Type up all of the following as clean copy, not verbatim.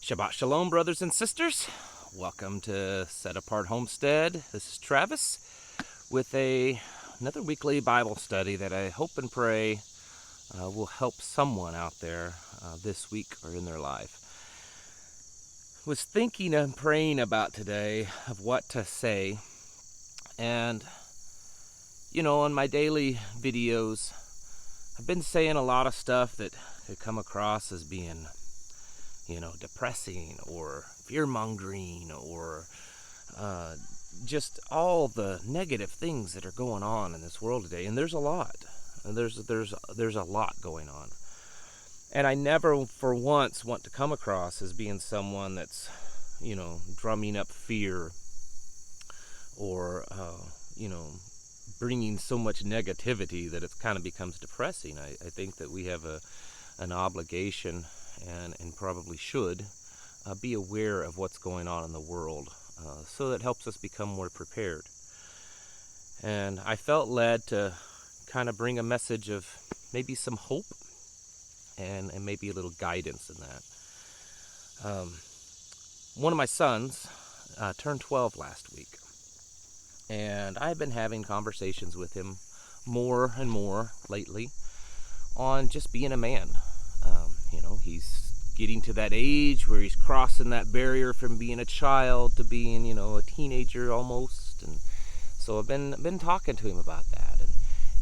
Shabbat Shalom, brothers and sisters. Welcome to Set Apart Homestead. This is Travis with another weekly Bible study that I hope and pray will help someone out there this week or in their life. Was thinking and praying about today of what to say, and on my daily videos, I've been saying a lot of stuff that could come across as being depressing or fear-mongering or just all the negative things that are going on in this world today. And there's a lot. There's a lot going on. And I never for once want to come across as being someone that's, drumming up fear or, bringing so much negativity that it kind of becomes depressing. I think that we have an obligation and probably should be aware of what's going on in the world, so that helps us become more prepared. And I felt led to kind of bring a message of maybe some hope and maybe a little guidance in that. One of my sons turned 12 last week, and I've been having conversations with him more and more lately on just being a man. He's getting to that age where he's crossing that barrier from being a child to being, a teenager almost. And so I've been talking to him about that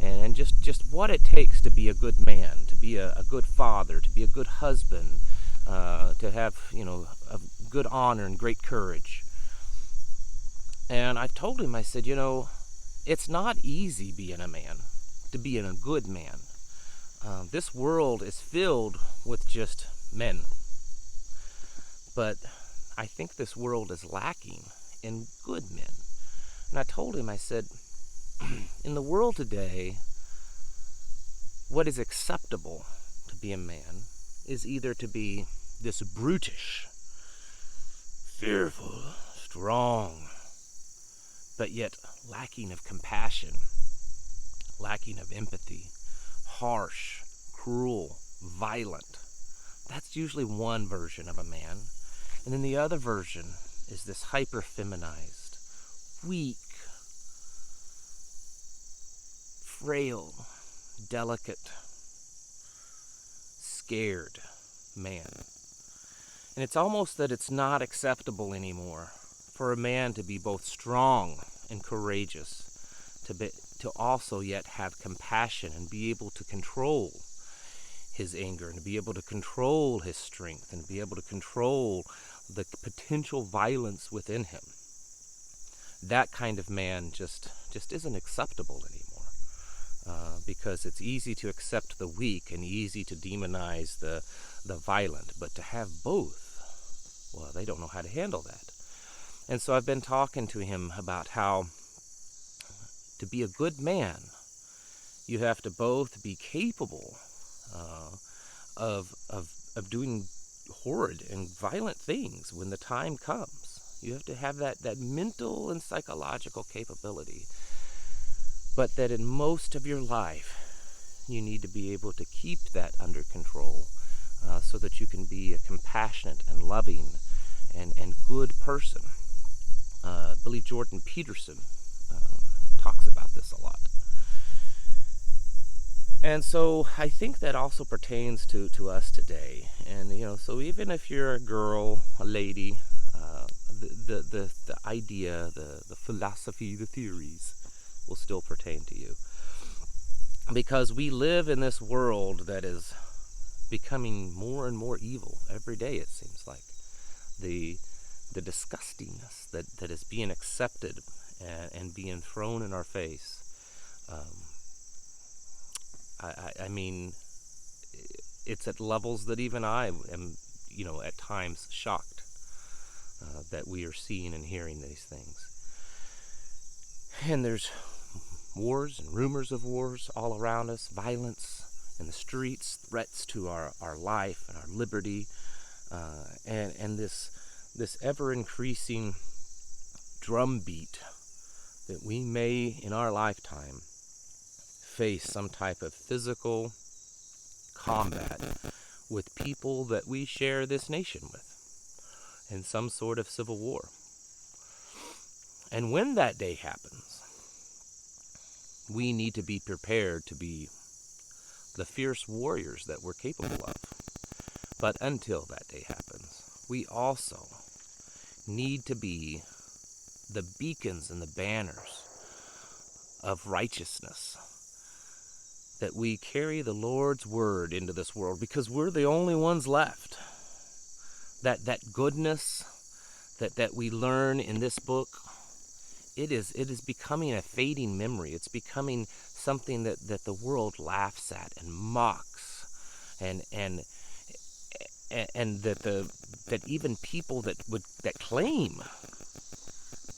and just what it takes to be a good man, to be a good father, to be a good husband, to have, a good honor and great courage. And I told him, I said, it's not easy being a man, to be a good man. This world is filled with just men. But I think this world is lacking in good men. And I told him, I said, in the world today, what is acceptable to be a man is either to be this brutish, fearful, strong, but yet lacking of compassion, lacking of empathy, harsh, cruel, violent. That's usually one version of a man. And then the other version is this hyper-feminized, weak, frail, delicate, scared man. And it's almost that it's not acceptable anymore for a man to be both strong and courageous, to also yet have compassion and be able to control his anger and to be able to control his strength and be able to control the potential violence within him. That kind of man just isn't acceptable anymore, because it's easy to accept the weak and easy to demonize the violent, but to have both, well, they don't know how to handle that. And so I've been talking to him about how to be a good man, you have to both be capable of doing horrid and violent things when the time comes. You have to have that mental and psychological capability. But that in most of your life, you need to be able to keep that under control, so that you can be a compassionate and loving and good person. I believe Jordan Peterson talks about this a lot. And so I think that also pertains to us today. And, so even if you're a girl, a lady, the idea, the philosophy, the theories will still pertain to you. Because we live in this world that is becoming more and more evil every day, it seems like. The disgustingness that is being accepted and being thrown in our face. I mean, it's at levels that even I am, at times shocked that we are seeing and hearing these things. And there's wars and rumors of wars all around us, violence in the streets, threats to our life and our liberty, and this ever-increasing drumbeat that we may, in our lifetime, face some type of physical combat with people that we share this nation with. in some sort of civil war. And when that day happens, we need to be prepared to be the fierce warriors that we're capable of. But until that day happens, we also need to be the beacons and the banners of righteousness, that we carry the Lord's word into this world, because we're the only ones left. That goodness that we learn in this book, it is becoming a fading memory. It's becoming something that the world laughs at and mocks, and that even people that claim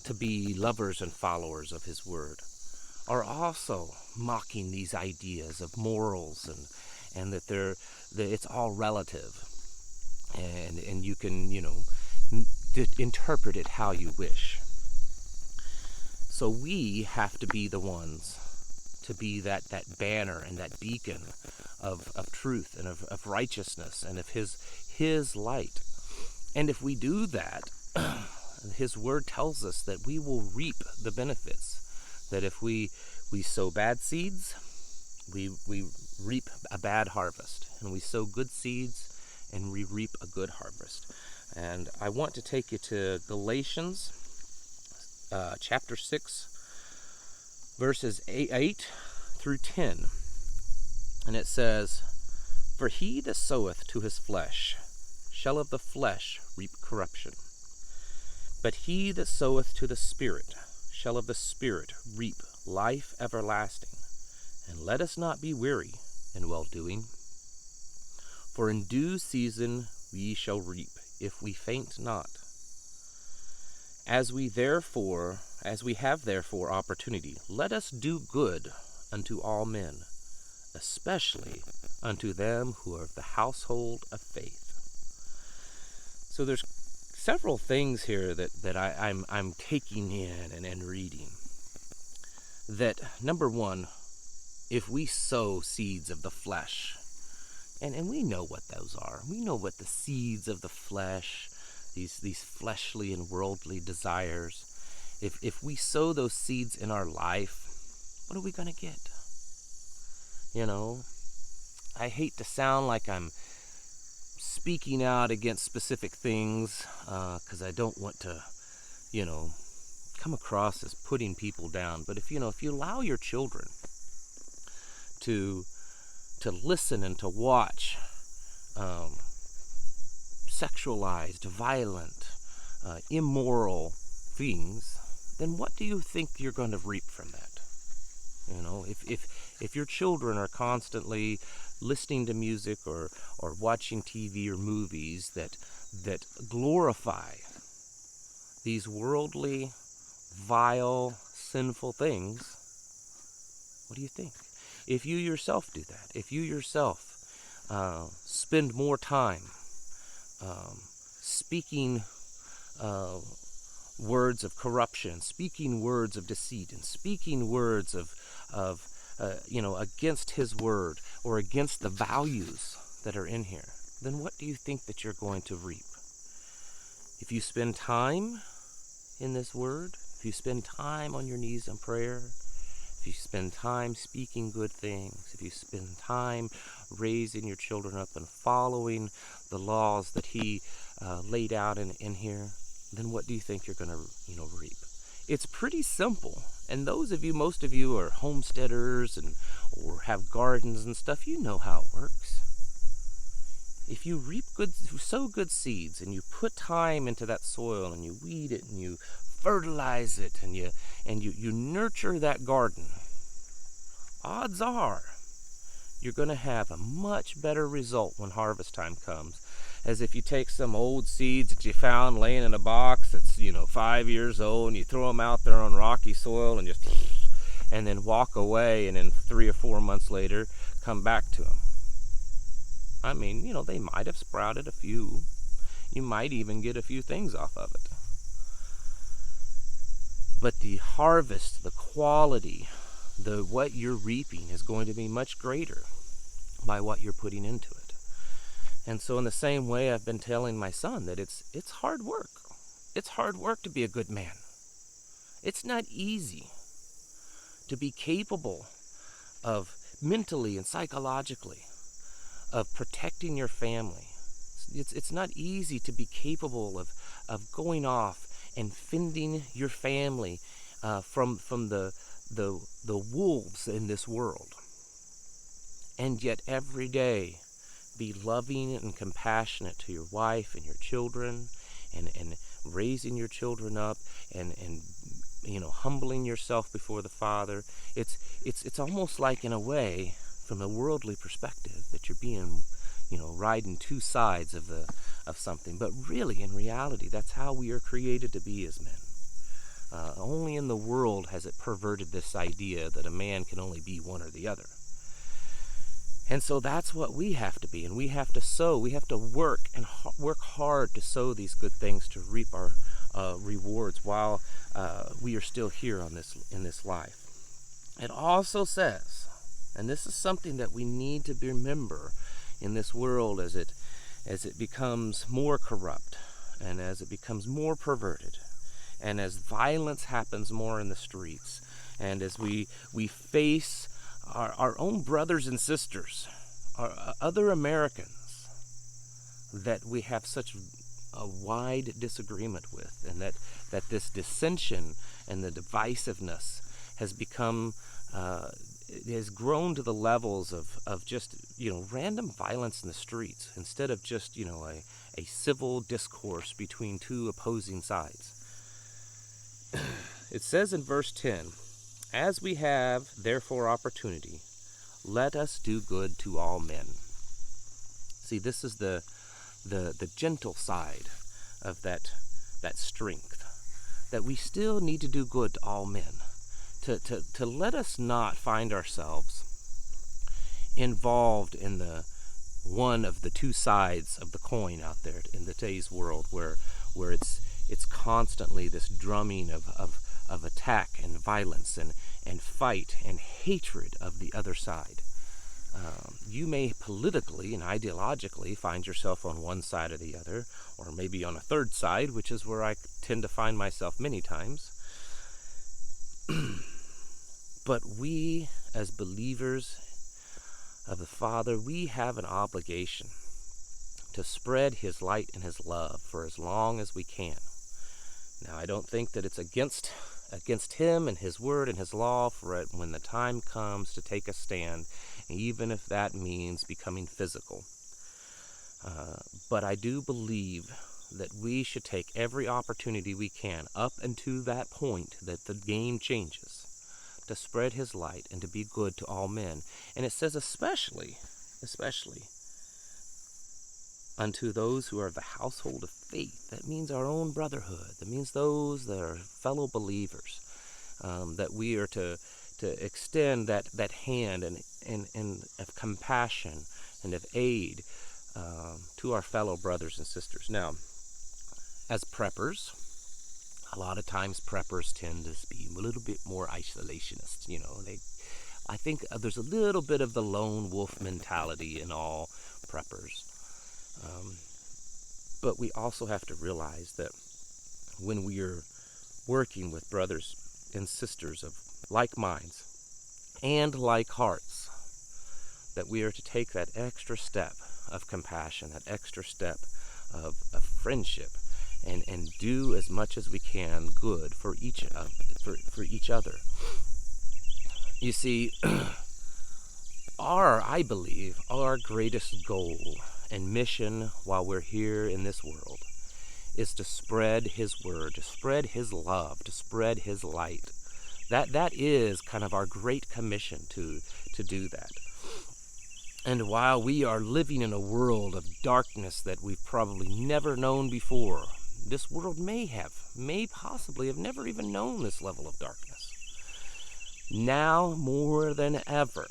to be lovers and followers of his word are also mocking these ideas of morals, and that it's all relative, and you can interpret it how you wish. So we have to be the ones to be that banner and that beacon of truth and of righteousness and of his light. And if we do that, his word tells us that we will reap the benefits. That if we sow bad seeds, we reap a bad harvest. And we sow good seeds, and we reap a good harvest. And I want to take you to Galatians chapter 6, verses 8 through 10. And it says, "For he that soweth to his flesh shall of the flesh reap corruption. But he that soweth to the Spirit shall of the Spirit reap life everlasting. And let us not be weary in well-doing. For in due season we shall reap, if we faint not. As we have therefore opportunity, let us do good unto all men, especially unto them who are of the household of faith." So there's several things here that I'm taking in and reading. That, number one, if we sow seeds of the flesh, and we know what those are. We know what the seeds of the flesh, these fleshly and worldly desires, if we sow those seeds in our life, what are we going to get? I hate to sound like I'm speaking out against specific things, because I don't want to, come across as putting people down. But if you allow your children to listen and to watch sexualized, violent, immoral things, then what do you think you're going to reap from that? If your children are constantly listening to music or watching TV or movies that glorify these worldly, vile, sinful things, what do you think? If you yourself do that, if you yourself spend more time speaking words of corruption, speaking words of deceit, and speaking words of against his word or against the values that are in here, then what do you think that you're going to reap? If you spend time in this word, if you spend time on your knees in prayer, if you spend time speaking good things, if you spend time raising your children up and following the laws that he laid out in here, then what do you think you're going to reap? It's pretty simple. And most of you are homesteaders or have gardens and stuff, you know how it works. If you sow good seeds, and you put time into that soil, and you weed it, and you fertilize it, and you nurture that garden, odds are you're going to have a much better result when harvest time comes, as if you take some old seeds that you found laying in a box that's 5 years old, and you throw them out there on rocky soil and then walk away, and then 3 or 4 months later come back to them. I mean, they might have sprouted a few. You might even get a few things off of it. But the harvest, the quality, what you're reaping is going to be much greater by what you're putting into it. And so in the same way, I've been telling my son that it's hard work. It's hard work to be a good man. It's not easy to be capable of mentally and psychologically of protecting your family. It's not easy to be capable of going off and fending your family from the wolves in this world. And yet every day be loving and compassionate to your wife and your children, and raising your children up, and humbling yourself before the Father. It's almost like, in a way, from a worldly perspective, that you're being riding two sides of something. But really, in reality, that's how we are created to be as men. Only in the world has it perverted this idea that a man can only be one or the other. And so that's what we have to be, and we have to sow. We have to work hard to sow these good things, to reap our rewards while we are still here in this life. It also says, and this is something that we need to remember in this world as it becomes more corrupt, and as it becomes more perverted, and as violence happens more in the streets, and as we face our own brothers and sisters, our other Americans that we have such a wide disagreement with, and that this dissension and the divisiveness has become has grown to the levels of just random violence in the streets, instead of just a civil discourse between two opposing sides. It says in verse 10, "As we have therefore opportunity, let us do good to all men." See, this is the gentle side of that strength, that we still need to do good to all men, to let us not find ourselves involved in the one of the two sides of the coin out there in today's world, where it's constantly this drumming of attack and violence and fight and hatred of the other side. You may politically and ideologically find yourself on one side or the other, or maybe on a third side, which is where I tend to find myself many times. But we, as believers of the Father, we have an obligation to spread His light and His love for as long as we can. Now, I don't think that it's against Him and His Word and His law for it when the time comes to take a stand, even if that means becoming physical. But I do believe that we should take every opportunity we can up until that point that the game changes, to spread His light and to be good to all men. And it says especially unto those who are of the household of faith. That means our own brotherhood. That means those that are fellow believers, that we are to extend that hand and of compassion and of aid to our fellow brothers and sisters. Now, as preppers, a lot of times preppers tend to be a little bit more isolationist. I think there's a little bit of the lone wolf mentality in all preppers. But we also have to realize that when we are working with brothers and sisters of like minds and like hearts, that we are to take that extra step of compassion, that extra step of friendship, and do as much as we can good for each other. You see, I believe our greatest goal and mission while we're here in this world is to spread His Word, to spread His love, to spread His light. That is kind of our great commission to do that. And while we are living in a world of darkness that we've probably never known before, this world may possibly have never even known this level of darkness. Now more than ever,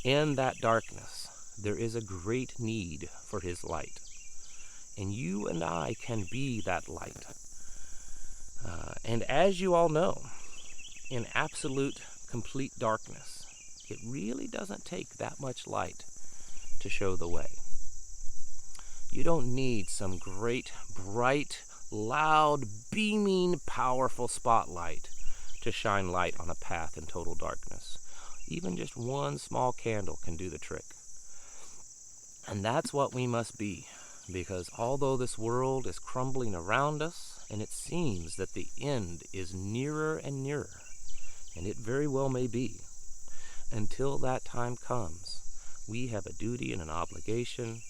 in that darkness, there is a great need for His light. And you and I can be that light. And as you all know, in absolute, complete darkness, it really doesn't take that much light to show the way. You don't need some great, bright, loud, beaming, powerful spotlight to shine light on a path in total darkness. Even just one small candle can do the trick. And that's what we must be, because although this world is crumbling around us, and it seems that the end is nearer and nearer, and it very well may be, until that time comes, we have a duty and an obligation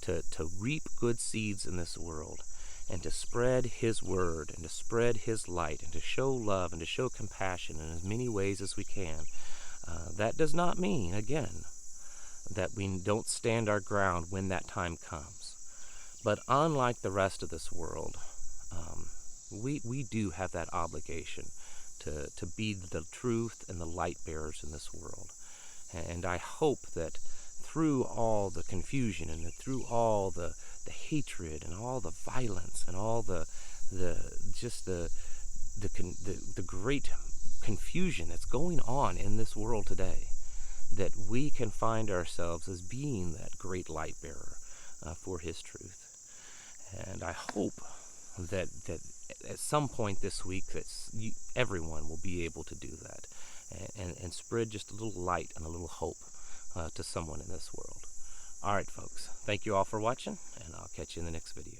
to reap good seeds in this world, and to spread His word, and to spread His light, and to show love, and to show compassion in as many ways as we can. That does not mean, again, that we don't stand our ground when that time comes. But unlike the rest of this world, we do have that obligation to be the truth and the light bearers in this world. And I hope that through all the confusion and through all the hatred and all the violence and all the great confusion that's going on in this world today, that we can find ourselves as being that great light bearer for His truth. And I hope that at some point this week that everyone will be able to do that and spread just a little light and a little hope to someone in this world. All right, folks. Thank you all for watching, and I'll catch you in the next video.